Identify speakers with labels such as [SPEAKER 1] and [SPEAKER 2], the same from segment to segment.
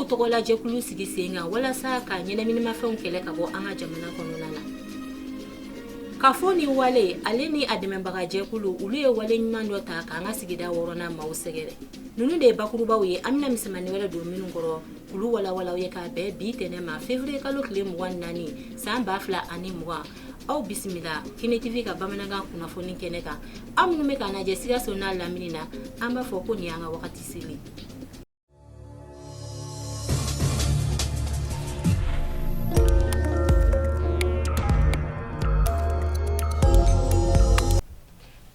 [SPEAKER 1] k'u tɔgɔ la jɛkulu sigi sen kan walasa ka ɲɛnaminimafɛnw kɛlɛ ka bɔ an ka jamana kɔnɔna na. Ka fɔ ni wale ale ni a dɛmɛbaga jɛkulu olu ye wale ɲuman dɔ ta k'an ka sigida wɔɔrɔnan maaw sɛgɛrɛ. Ninnu de ye bakurubaw ye, an bɛna misɛmani wɛrɛ don minnu kɔrɔ k'olu walawalaw ye k'a bɛɛ bi tɛnɛ ma février kalo tile 24 san 2020. Aw bisimila Kini TV ka bamanankan kunnafoni kɛnɛ kan. Aw minnu bɛ k'an lajɛ Sikaso n'a lamini na, an b'a fɔ ko nin y'an ka wagati seli.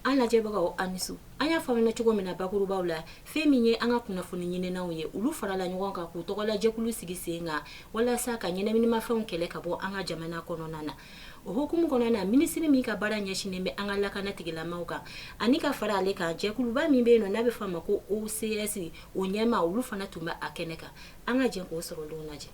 [SPEAKER 1] An lajɛbagaw anisu an y'a faamuya cogo min na bakurubaw la fɛn min ye an ka kunnafoni ɲininaw ye olu farala ɲɔgɔn kan k'u tɔgɔ la jɛkulu sigi sen kan walasa ka ɲɛnaminimafɛnw kɛlɛ ka bɔ an ka jamana kɔnɔna na. O hukumu kɔnɔna na minisiri min ka baara ɲɛsinnen bɛ an ka lakana tigilamaw kan ani ka fara ale kan jɛkuluba min bɛ yen nɔ n'a bɛ fɔ a ma ko OCS o ɲɛma olu fana tun bɛ a kɛnɛ kan. An ka jɛn k'o sɔrɔ olu lajɛ.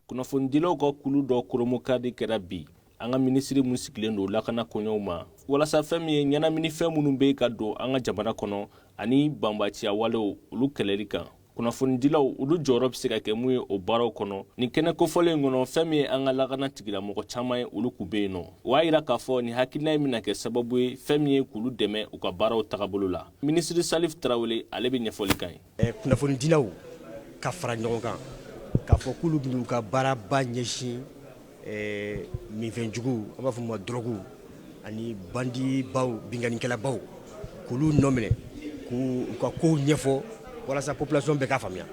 [SPEAKER 2] Kunnafonidilaw ka kulu dɔ koromokadi kɛra bi an ka minisiri mun sigilen don lakana kɔɲɔw ma walasa fɛn min ye ɲɛnaminifɛn minnu bɛ ka don an ka jamana kɔnɔ ani banbaciya walew olu kɛlɛli kan. Kunnafonidilaw olu jɔyɔrɔ bɛ se ka kɛ mun ye o baaraw kɔnɔ. Nin kɛnɛ kofɔlen kɔnɔ fɛn min ye an ka lakana tigilamɔgɔ caman ye olu k'u bɛ yen nɔ. O y'a yira k'a fɔ nin hakilina in bɛna kɛ sababu ye fɛn min ye k'olu dɛmɛ u ka baaraw tagabolo la. Minisiri Salif Tarawele ale bɛ ɲɛfɔli kan ye.
[SPEAKER 3] Kunnafonidilaw ka fara ɲɔgɔn kan k'a fɔ k'olu b'u ka baaraba ɲɛsin minfɛnjugu an b'a fɔ ma drogue ani bandibaw binganikɛlabaw k'olu nɔ minɛ k'u ka kow ɲɛfɔ walasa population bɛɛ k'a faamuya.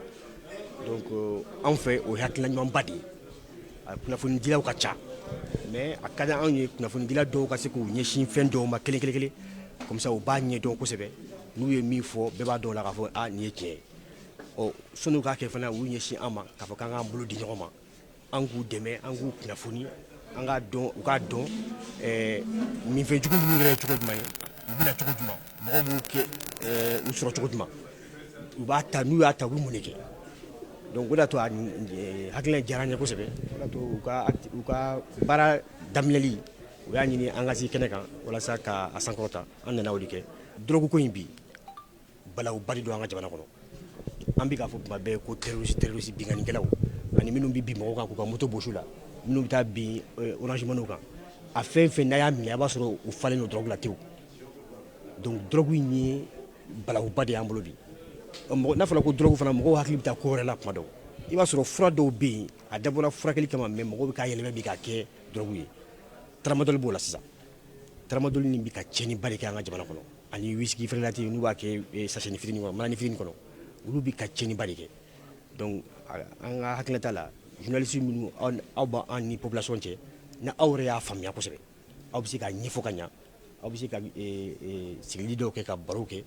[SPEAKER 3] Donc anw fɛ o ye hakilina ɲumanba de ye. Kunnafonidilaw ka ca mais a ka di anw ye kunnafonidila dɔw ka se k'u ɲɛsin fɛn dɔw ma kelen kelen comme ça u b'a ɲɛdɔn kosɛbɛ n'u ye min fɔ bɛɛ b'a dɔn la k'a fɔ nin ye tiɲɛ ye. Sɔnni k'a kɛ fana u ɲɛsin an ma k'a fɔ k'an k'an bolo di ɲɔgɔn ma an k'u dɛmɛ an k'u kunnafoni an k'a dɔn u k'a dɔn minfɛnjugu minnu yɛrɛ ye cogo jumɛn ye u bɛna cogo jumɛn mɔgɔw b'u kɛ u sɔrɔ cogo jumɛn u b'a ta n'u y'a ta u bɛ mun de kɛ. Donc o de y'a to hakilina diyara n ye kosɛbɛ o de y'a to u ka baara daminɛli u y'a ɲini an ka sigi kɛnɛ kan walasa k'a sankɔrɔta an nana o de kɛ. Drogue ko in bi balawba de don an ka jamana kɔnɔ. An bɛ k'a fɔ tuma bɛɛ ko terroriste binganikɛlaw ani minnu bɛ bin mɔgɔw kan k'u ka moto bosu la minnu bɛ taa bin Orange Money kan a fɛn fɛn n'a y'a minɛ a b'a sɔrɔ u falen don drogue la tewu. Donc drogue in ye balawba de y'an bolo bi. N'a fɔra ko drogue fana mɔgɔw hakili bɛ taa ko wɛrɛ la tuma dɔw i b'a sɔrɔ fura dɔw bɛ yen a dabɔra furakɛli kama mais mɔgɔw bɛ k'a yɛlɛmɛ bi k'a kɛ drogue ye. Tramadol b'o la sisan tramadol nin bɛ ka tiɲɛniba de kɛ an ka jamana kɔnɔ ani whisky feerelati n'u b'a kɛ sachet fitinin kɔnɔ manani fitinin kɔnɔ olu bɛ ka tiɲɛniba de kɛ. Donc an ka hakilina t'a la journaliste minnu aw b'an ni population cɛ ni aw yɛrɛ y'a faamuya kosɛbɛ aw bɛ se k'a ɲɛfɔ ka ɲɛ aw bɛ se ka sigili dɔw kɛ ka barow kɛ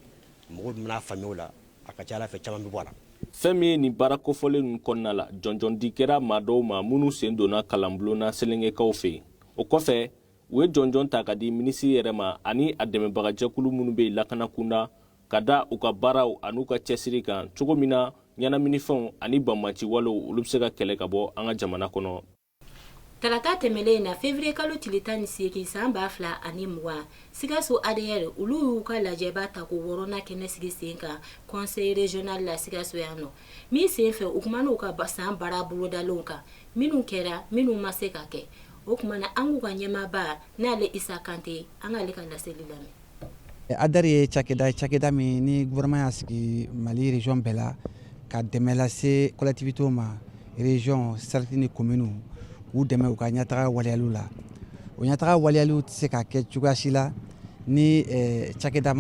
[SPEAKER 3] mɔgɔw bɛna faamuya o la a ka ca Ala fɛ caman bɛ bɔ a la.
[SPEAKER 2] Fɛn min ye nin baara kofɔlen ninnu kɔnɔna la jɔnjɔndi kɛra maa dɔw ma minnu sen donna kalanbulonna Selengekaw fɛ yen. O kɔfɛ u ye jɔnjɔn ta ka di minisiri yɛrɛ ma ani a dɛmɛbaga jɛkulu minnu bɛ yen lakana kunda ka da u ka baaraw an'u ka cɛsiri kan cogo min na ɲɛnaminifɛnw ani banbanci walew olu bɛ se ka kɛlɛ ka bɔ an ka jamana kɔnɔ.
[SPEAKER 1] Talata tɛmɛlen na février kalo tile 18 san 2020 Sikaso ADR olu y'u ka lajɛba ta ko wɔɔrɔnan kɛnɛ sigi sen kan conseil régional la Sikaso yan nɔ min sen fɛ u kuma n'u ka san baara bolodalenw kan minnu kɛra minnu ma se ka kɛ o kuma na an k'u ka ɲɛmaaba n'ale Isa Kante an k'ale ka laseli lamɛn.
[SPEAKER 4] ADR ye cakɛda min ni gouvernement y'a sigi Mali région bɛɛ la ka dɛmɛ lase collectivités ma région cercle ni commune k'u dɛmɛ u ka ɲɛtaga waleyaliw la. O ɲɛtaga waleyaliw tɛ se ka kɛ cogoya si la ni cakɛda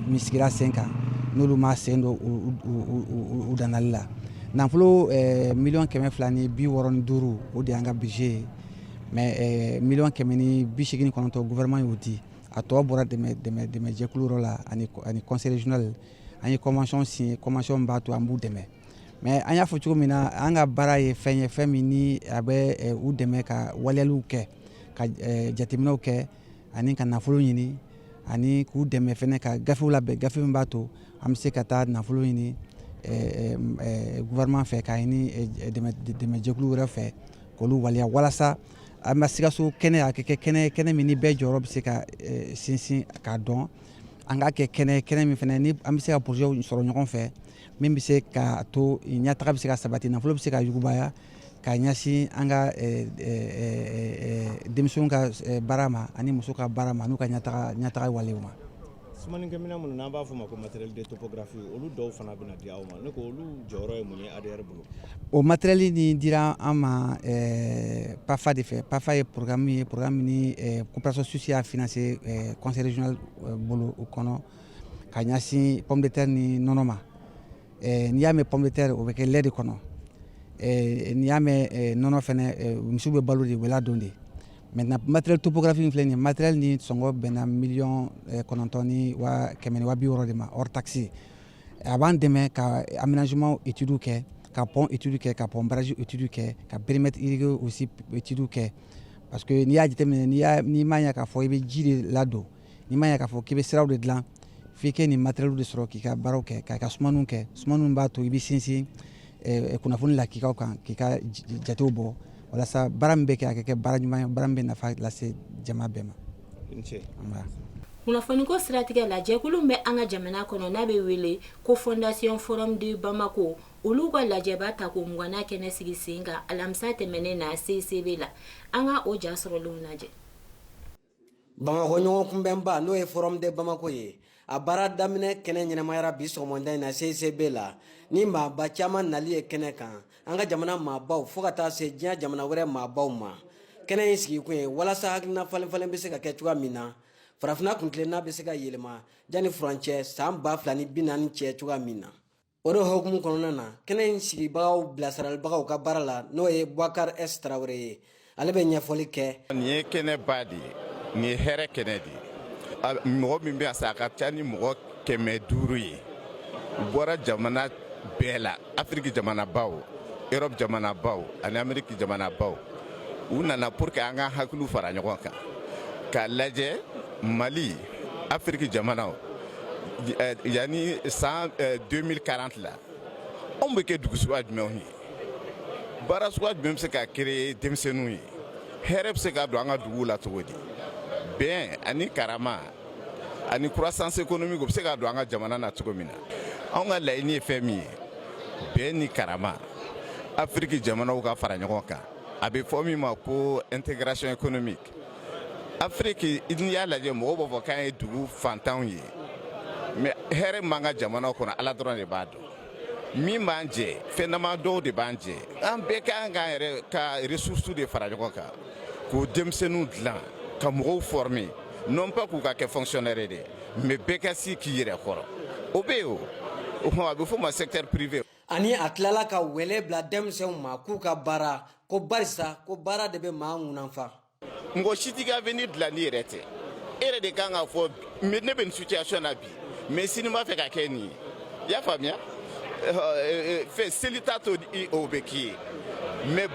[SPEAKER 4] min sigira sen kan n'olu ma sen don u danali la. Nafolo 1,265 o de y'an ka budget ye mais 1,189 gouvernement y'o di a tɔ bɔra dɛmɛ jɛkulu yɔrɔ la ani conseil régional an ye convention signé convention b'a to an b'u dɛmɛ mais an y'a fɔ cogo min na an ka baara ye fɛn ye fɛn min ni a bɛ u dɛmɛ ka waleyaliw kɛ ka jateminɛw kɛ ani ka nafolo ɲini ani k'u dɛmɛ fɛnɛ ka gafew labɛn gafe min b'a to an bɛ se ka taa nafolo ɲini gouvernement fɛ k'a ɲini dɛmɛ jɛkulu wɛrɛ fɛ k'olu waleya walasa an bɛ Sikaso kɛnɛ a kɛ kɛnɛ min ni bɛɛ jɔyɔrɔ bɛ se ka sinsin k'a dɔn an ka kɛ kɛnɛ min fɛnɛ ni an bɛ se ka projet sɔrɔ ɲɔgɔn fɛ min bɛ se ka to ɲɛtaga bɛ se ka sabati nafolo bɛ se ka yugubaya ka ɲɛsin an ka denmisɛnw ka baara ma ani muso ka baara ma n'u ka ɲɛtaga walew ma.
[SPEAKER 5] Sumanikɛminɛn minnu n'an b'a fɔ ma ko matériel de topographie olu dɔw fana bɛna di aw ma ne ko olu jɔyɔrɔ ye mun ye ADR bolo.
[SPEAKER 4] O matériel ni dira an ma PAFA de fɛ. PAFA ye programme ni coopération suisse a financé conseil régional bolo o kɔnɔ ka ɲɛsin pomme de terre ni nɔnɔ ma. N'i y'a mɛn pomme de terre o bɛ kɛ lait de kɔnɔ. N'i y'a mɛn nɔnɔ fɛnɛ misiw bɛ balo de wela don de. Maintenant matériel topographie filɛ nin ye matériel ni sɔngɔ bɛnna 9,960,000 de ma hors taxe. A b'an dɛmɛ ka aménagement études kɛ ka pont études kɛ ka pont barrage études kɛ ka périmètre irrigué aussi études kɛ parce que n'i y'a jateminɛ n'i m'a ɲɛ k'a fɔ i bɛ ji de ladon n'i m'a ɲɛ k'a fɔ k'i bɛ siraw de dilan f'i kɛ nin matériel de sɔrɔ k'i ka baaraw kɛ k'a ka sumaniw kɛ sumaniw b'a to i bɛ sinsin kunnafoni lakikaw kan k'i ka jatew bɔ walasa baara min bɛ kɛ a ka kɛ baara ɲuman ye baara min bɛ nafa lase jama bɛɛ ma.
[SPEAKER 1] Kunnafoniko siratigɛ la jɛkulu bɛ an ka jamana kɔnɔ n'a bɛ wele ko Fondation Forum de Bamako olu ka lajɛba ta ko mugana kɛnɛ sigi sen kan alamisa tɛmɛnen na CCB la an ka o ja sɔrɔlenw lajɛ.
[SPEAKER 6] Bamako ɲɔgɔn kunbɛnba n'o ye Forum de Bamako ye a baara daminɛ kɛnɛ ɲɛnɛmayara bi sɔgɔmada in na CCB la ni maaba caman nali ye kɛnɛ kan an ka jamana maabaw fo ka taa se diɲɛ jamana wɛrɛ maabaw ma kɛnɛ in sigi kun ye walasa hakilina falen bɛ se ka kɛ cogoya min na farafina kuntilenna bɛ se ka yɛlɛma jani furancɛ san 2040 cɛ cogoya min na o de hokumu kɔnɔna na kɛnɛ in sigibagaw bilasiralibagaw ka baara la n'o ye Boubacar S Traoré ye ale bɛ ɲɛfɔli kɛ.
[SPEAKER 7] Nin ye kɛnɛ ba de ye nin ye hɛrɛ kɛnɛ de ye mɔgɔ min bɛ a sa a ka ca ni mɔgɔ 500 ye u bɔra jamana bɛɛ la Afrique jamanabaw Europe jamanabaw ani Amérique jamanabaw u nana pour que an ka hakiliw fara ɲɔgɔn kan k'a lajɛ Mali Afrique jamanaw yani san 2040 la anw bɛ kɛ dugu suguya jumɛnw ye baara suguya jumɛn bɛ se ka créer denmisɛnninw ye hɛrɛ bɛ se ka don an ka duguw la cogo di bɛn ani karama ani croissance économique bɛ se ka don an ka jamana na cogo min na anw ka laɲini ye fɛn min ye bɛn ni karama Afrique jamanaw ka fara ɲɔgɔn kan a bɛ fɔ min ma ko intégration économique Afrique n'i y'a lajɛ mɔgɔw b'a fɔ k'an ye dugu fantanw ye mais hɛrɛ m'an ka jamanaw kɔnɔ Ala dɔrɔn de b'a dɔn min b'an jɛ fɛn dama dɔw de b'an jɛ an bɛɛ kan k'an yɛrɛ ka ressources de fara ɲɔgɔn kan k'o denmisɛnninw dilan ka mɔgɔw former non pas k'u ka kɛ fonctionnaire de mais bɛɛ ka si k'i yɛrɛ kɔrɔ o bɛ yen o a bɛ fɔ ma secteur privé.
[SPEAKER 6] Ani a tilala ka wele bila denmisɛnw ma k'u ka baara ko barisa ko baara de bɛ maa ŋunanfa.
[SPEAKER 7] Mɔgɔ si t'i ka avenir dilan n'i yɛrɛ tɛ e yɛrɛ de kan ka fɔ ne bɛ nin situation na bi mais sini n b'a fɛ ka kɛ nin ye i y'a faamuya fɛn seli t'a to o bɛ k'i ye mais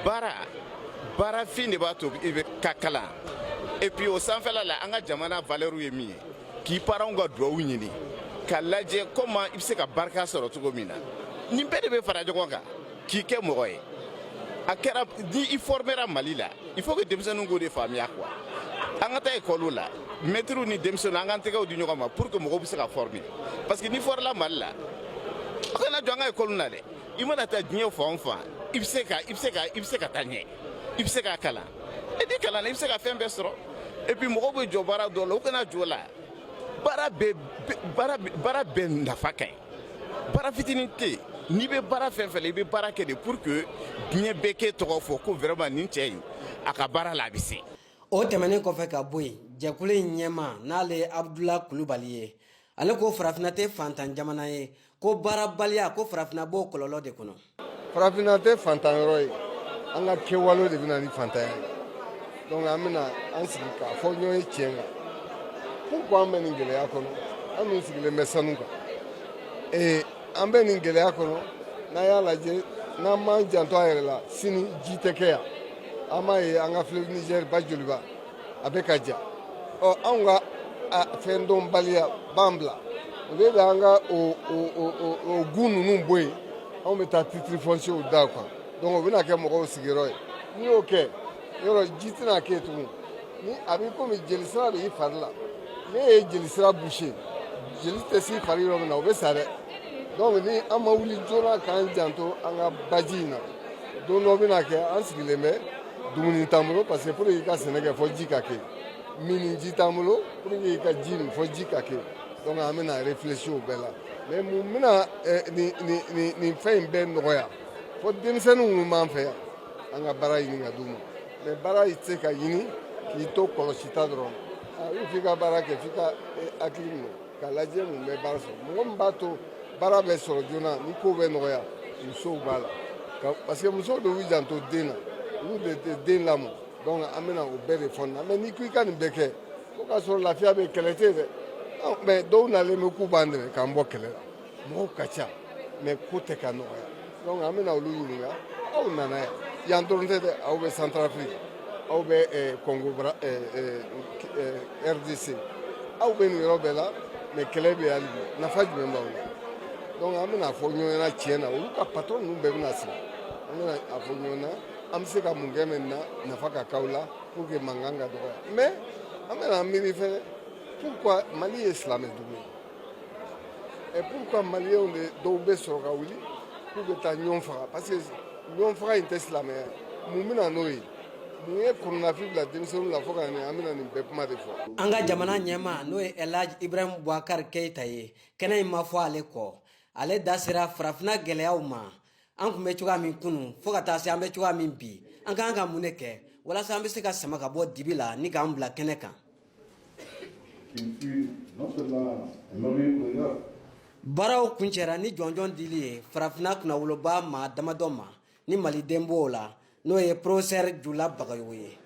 [SPEAKER 7] baarafin de b'a to i bɛ ka kalan et puis o sanfɛla la an ka jamana valeur ye min ye k'i parents ka duwawu ɲini ka lajɛ comment i bɛ se ka barika sɔrɔ cogo min na nin bɛɛ de bɛ fara ɲɔgɔn kan k'i kɛ mɔgɔ ye a kɛra ni i formera Mali la il faut que denmisɛnninw k'o de faamuya quoi an ka taa école la maîtres ni denmisɛnninw an k'an tɛgɛw di ɲɔgɔn ma pour que mɔgɔw bɛ se ka former parce que ni forela Mali la a kana jɔ an ka école na dɛ i mana taa diɲɛ fan o fan i bɛ se ka taa ɲɛ i bɛ se ka kalan et ni kalan na i bɛ se ka fɛn bɛɛ sɔrɔ et puis mɔgɔw bɛ jɔ baara dɔw la u kana jɔ o la baara bɛɛ nafa ka ɲi baara fitinin tɛ yen n'i bɛ baara fɛn fɛn la i bɛ baara kɛ de pour que diɲɛ bɛɛ k'e tɔgɔ fɔ ko vraiment nin cɛ in a ka baara la a bɛ se.
[SPEAKER 6] O tɛmɛnen kɔfɛ ka bɔ yen jɛkulu in ɲɛmaa n'ale ye Abdula Kulubali ye ale ko farafinna tɛ fantan jamana ye ko baarabaliya ko farafinna b'o kɔlɔlɔ de kɔnɔ.
[SPEAKER 8] Farafinna tɛ fantan yɔrɔ ye an ka kɛwalew de bɛ na ni fantanya ye donc an bɛna an sigi k'a fɔ ɲɔgɔn ye tiɲɛ kan pourquoi an bɛ nin gɛlɛya kɔnɔ an min sigilen bɛ sanu kan an bɛ nin gɛlɛya kɔnɔ n'an y'a lajɛ n'an m'an janto a yɛrɛ la sini ji tɛ kɛ yan an b'a ye an ka fleuve Niger ba joliba a bɛ ka ja anw ka fɛn dɔnbaliya b'an bila o de bɛ an ka o gu ninnu bɔ yen anw bɛ taa titre foncier da kan donc o bɛna kɛ mɔgɔw sigiyɔrɔ ye n'i y'o kɛ yɔrɔ ji tɛna kɛ tugun ni a bɛ komi jelisira de y'i fari la ne ye jelisira boucher jeli tɛ si fari yɔrɔ min na o bɛ sa dɛ donc ni an ma wuli joona k'an janto an ka baji in na don dɔ bɛna kɛ an sigilen bɛ dumuni t'an bolo parce que pour que i ka sɛnɛ kɛ fɔ ji ka kɛ min ji t'an bolo pour que i ka ji min fɔ ji ka kɛ donc an bɛna réfléchir o bɛɛ la mais mun bɛna nin fɛn in bɛɛ nɔgɔya fɔ denmisɛnninw minnu b'an fɛ yan an ka baara ɲini ka d'u ma mais baara tɛ se ka ɲini k'i to kɔlɔsita dɔrɔn i f'i ka baara kɛ f'i ka hakili minɛ k'a lajɛ mun bɛ baara sɔrɔ mɔgɔ min b'a to baara bɛ sɔrɔ joona ni ko bɛ nɔgɔya musow b'a la parce que musow de y'u janto den na olu de tɛ den lamɔ donc an bɛna o bɛɛ de fɔ nin na mais n'i ko i ka nin bɛɛ kɛ fo k'a sɔrɔ lafiya bɛ kɛlɛ tɛ dɛ mais dɔw nalen bɛ k'u b'an dɛmɛ k'an bɔ kɛlɛ la mɔgɔw ka ca mais ko tɛ ka nɔgɔya donc an bɛna olu ɲininka aw nana yan yan dɔrɔn tɛ dɛ aw bɛ Centrafrique aw bɛ Congo RDC aw bɛ nin yɔrɔ bɛɛ la mais kɛlɛ bɛ hali bi nafa jumɛn b'aw la donc an bɛna fɔ ɲɔgɔn ɲɛna tiɲɛ na olu ka patron ninnu bɛɛ bɛna sigi an bɛna a fɔ ɲɔgɔn na an bɛ se ka mun kɛ maintenant nafa ka k'aw la pour que mankan ka dɔgɔya mais an bɛna miiri fɛnɛ pourquoi Mali ye silamɛ dugu ye et pourquoi maliyɛnw de dɔw bɛ sɔrɔ ka wuli k'u bɛ taa ɲɔgɔn faga parce que ɲɔgɔn faga in tɛ silamɛya mun bɛna n'o ye mun ye kɔnɔnafili bila denmisɛnninw la fo ka na an bɛna nin bɛɛ kuma de fɔ.
[SPEAKER 6] an ka jamana ɲɛmaa n'o ye Elhaji Ibrahim Boubacar Keita ye kɛnɛ in ma fɔ ale kɔ ale da sera farafinna gɛlɛyaw ma an tun bɛ cogoya min kunun fo ka taa se an bɛ cogoya min bi an ka kan ka mun de kɛ walasa an bɛ se ka sama ka bɔ dibi la ni k'an bila kɛnɛ kan. baaraw kuncɛra ni jɔnjɔn dili ye farafinna kunnawoloba maa damadɔ ma ni maliden b'o la n'o ye professeur Jula Bagayogo ye.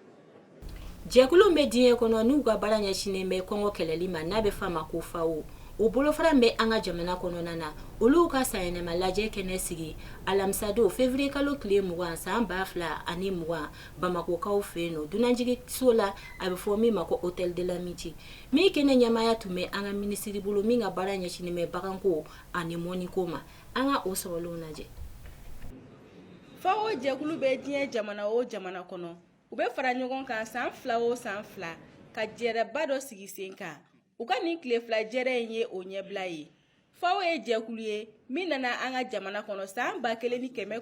[SPEAKER 1] jɛkulu bɛ diɲɛ kɔnɔ n'u ka baara ɲɛsinnen bɛ kɔngɔ kɛlɛli ma n'a bɛ f'a ma ko FAO o bolofara bɛ an ka jamana kɔnɔna na olu ka sayɛnɛma lajɛ kɛnɛ sigi alamisadon février kalo tile 20 san 2020 Bamakokaw fɛ yen nɔ dunanjigiso la a bɛ fɔ min ma ko hôtel de l'amitié min kɛnɛ ɲɛmaaya tun bɛ an ka minisiri bolo min ka baara ɲɛsinnen bɛ baganko ani mɔniko ma an ka o sɔrɔlenw lajɛ.
[SPEAKER 9] FAO jɛkulu bɛ diɲɛ jamana o jamana kɔnɔ u bɛ fara ɲɔgɔn kan san 2 o san 2 ka jɛrɛba dɔ sigi sen kan u ka nin tile 2 jɛrɛ in ye o ɲɛbila ye. FAO ye jɛkulu ye min nana an ka jamana kɔnɔ san 1979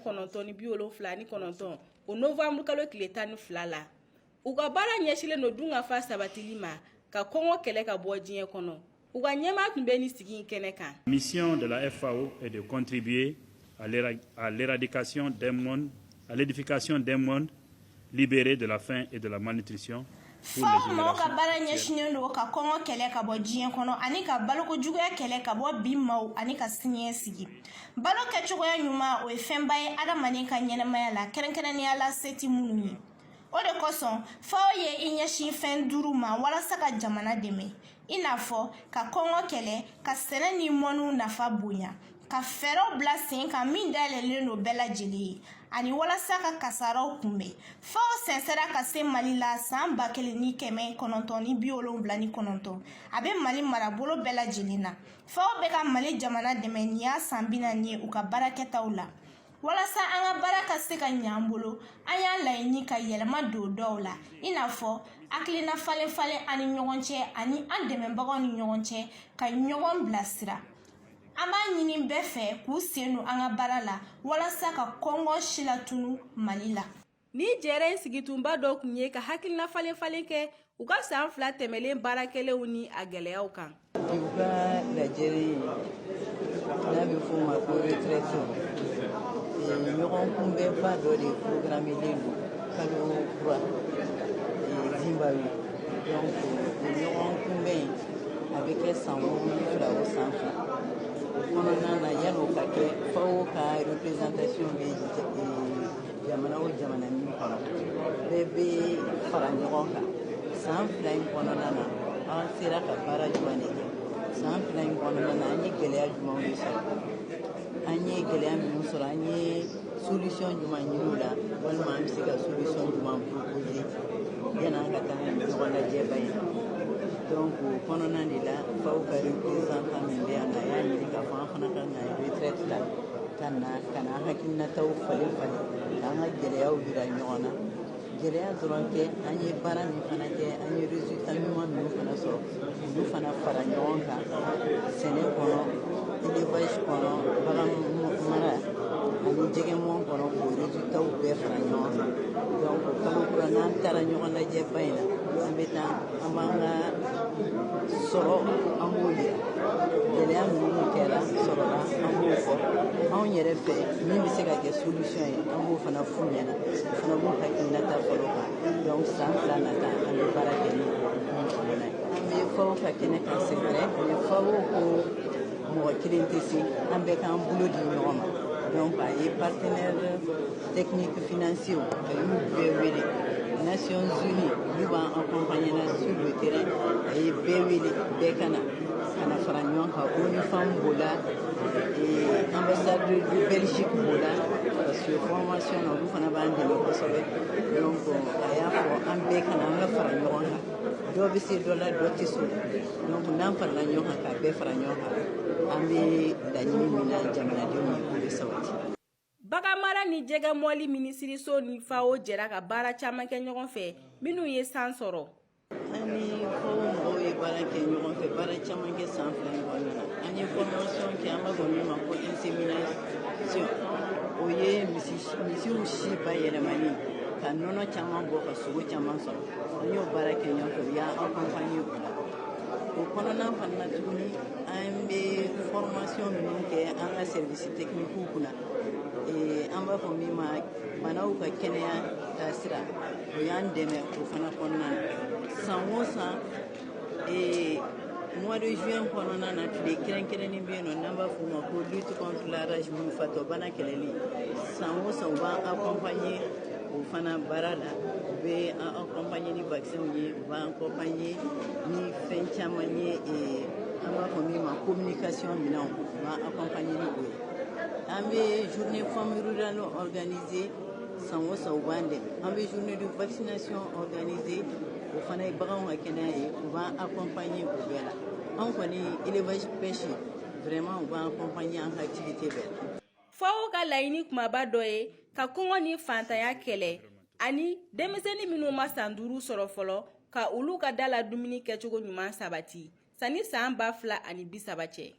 [SPEAKER 9] o novembre kalo tile 12 la u ka baara ɲɛsilen don dunkafa sabatili ma ka kɔngɔ kɛlɛ ka bɔ diɲɛ kɔnɔ u ka ɲɛmaa tun bɛ nin sigi in kɛnɛ kan.
[SPEAKER 10] Mission de la FAO est de contribuer à l'éradication d'un monde, à l'édification d'un monde libéré de la faim et de la malnutrition.
[SPEAKER 11] FAO mɔgɔw ka baara ɲɛsinnen don ka kɔngɔ kɛlɛ ka bɔ diɲɛ kɔnɔ ani ka balokojuguya kɛlɛ ka bɔ bi maaw ani ka siniɲɛ sigi. Balo kɛcogoya ɲuman o ye fɛnba ye adamaden ka ɲɛnɛmaya la kɛrɛnkɛrɛnnenya la se tɛ minnu ye. O de kosɔn FAO ye i ɲɛsin fɛn 5 ma walasa ka jamana dɛmɛ i n'a fɔ ka kɔngɔ kɛlɛ ka sɛnɛ ni mɔniw nafa bonya ka fɛɛrɛw bila sen kan min dayɛlɛlen don bɛɛ lajɛlen ye ani walasa ka kasaraw kunbɛn. FAO sɛnsɛra ka se Mali la san 1979 a bɛ Mali marabolo bɛɛ lajɛlen na. FAO bɛ ka Mali jamana dɛmɛ nin y'a san 40 ye u ka baarakɛtaw la. Walasa an ka baara ka se ka ɲ'an bolo an y'a laɲini ka yɛlɛma don dɔw la i n'a fɔ hakilina falen ani ɲɔgɔn cɛ ani an dɛmɛbagaw ni ɲɔgɔn cɛ ka ɲɔgɔn bilasira. An b'a ɲini bɛɛ fɛ k'u sen don an ka baara la walasa ka kɔngɔ si latunu Mali la.
[SPEAKER 9] Ni jɛrɛ in sigitunba dɔ tun ye ka hakilina falen kɛ u ka san 2 tɛmɛlen baarakɛlenw ni a gɛlɛyaw kan.
[SPEAKER 12] U ka lajɛli n'a bɛ f'o ma ko retraite ɲɔgɔn kunbɛnba dɔ de programmelen don kalo kura Zimbabwe donc o ɲɔgɔn kunbɛn a bɛ kɛ san 7 o san 2 kɔnɔna na yan'o ka kɛ FAO ka représentation bɛ jamana o jamana min kɔnɔ bɛɛ bɛ fara ɲɔgɔn kan san 2 in kɔnɔna na an sera ka baara jumɛn de kɛ san 2 in kɔnɔna na an ye gɛlɛya jumɛnw de sɔrɔ an ye gɛlɛya minnu sɔrɔ an ye solution jumɛn ɲini o la walima an bɛ se ka solution jumɛn proposer yan'an ka taa ɲɔgɔn lajɛba ye donc o kɔnɔna de la FAO ka représentant min bɛ yan nɔ a y'a ɲini k'a fɔ an fana ka na retraite la ka na hakilinataw falen k'an ka gɛlɛyaw jira ɲɔgɔn na gɛlɛya dɔrɔn tɛ an ye baara min fana kɛ an ye résultat ɲuman minnu fana sɔrɔ olu fana fara ɲɔgɔn kan sɛnɛ kɔnɔ élevage kɔnɔ bagan mara ani jɛgɛmɔn kɔnɔ k'o résultats bɛɛ fara ɲɔgɔn kan donc kalo kura n'an taara ɲɔgɔn lajɛ ba in na an bɛ taa an b'an ka sɔrɔ an b'o yira gɛlɛya minnu kɛra sɔrɔla an b'o fɔ anw yɛrɛ fɛ min bɛ se ka kɛ solution ye an b'o fana f'u ɲɛna o fana b'u hakilinata fɔlɔ kan donc san 2 nata an bɛ baara kɛ ni mun kɔnɔna ye an bɛ faw ka kɛnɛ kan c'est vrai mais faw ko mɔgɔ kelen tɛ se an bɛɛ k'an bolo di ɲɔgɔn ma donc a ye partenaires techniques financiers a y'u bɛɛ wele Nations Unies olu b'an accompagner sur le terrain a ye bɛɛ wele bɛɛ ka na fara ɲɔgɔn kan ONU b'o la ambassade de Belgique b'o la parce que formation na olu fana b'an dɛmɛ kosɛbɛ donc a y'a fɔ an bɛɛ ka na an ka fara ɲɔgɔn kan dɔ bɛ se dɔ la dɔ tɛ so donc n'an farala ɲɔgɔn kan k'a bɛɛ fara ɲɔgɔn kan an bɛ laɲini min na jamanadenw ye k'o bɛ sabati.
[SPEAKER 9] Bagan mara ni jɛgɛ mɔli minisiriso ni FAO jɛra ka baara caman kɛ ɲɔgɔn fɛ minnu ye san sɔrɔ.
[SPEAKER 12] An ni FAO mɔgɔw ye baara kɛ ɲɔgɔn fɛ baara caman kɛ san 2 ɲɔgɔn na an ye formation kɛ an b'a fɔ min ma ko insémination o ye misiw si bayɛlɛmani ka nɔnɔ caman bɔ ka sogo caman sɔrɔ an y'o baara kɛ ɲɔgɔn fɛ u y'an accompagner o la o kɔnɔna fana na tuguni an bɛ formation minnu kɛ an ka service technique kunna an b'a fɔ min ma banaw ka kɛnɛya taasira o y'an dɛmɛ o fana kɔnɔna na san o san mois de juin kɔnɔna na tile kɛrɛnkɛrɛnnen bɛ yen nɔ n'an b'a fɔ o ma ko lutte contre la rage fatɔbana kɛlɛli san o san u b'an accompagner o fana baara la u bɛ an accompagner ni vaccin ye u b'an accompagner ni fɛn caman ye an b'a fɔ min ma communication minɛnw u b'an accompagner ni o ye an bɛ journée femme rurale organisée san o san u b'an dɛmɛ an bɛ journée de vaccination organisée o fana ye baganw ka kɛnɛya ye u b'an accompagner o bɛɛ la an kɔni élevage pêche vraiment u b'an accompagner an ka activité bɛɛ la.
[SPEAKER 9] FAO ka laɲini kumaba dɔ ye ka kɔngɔ ni fantanya kɛlɛ ani denmisɛnnin minnu ma san 5 sɔrɔ fɔlɔ ka olu ka dala dumuni kɛcogo ɲuman sabati sani san 2030 cɛ.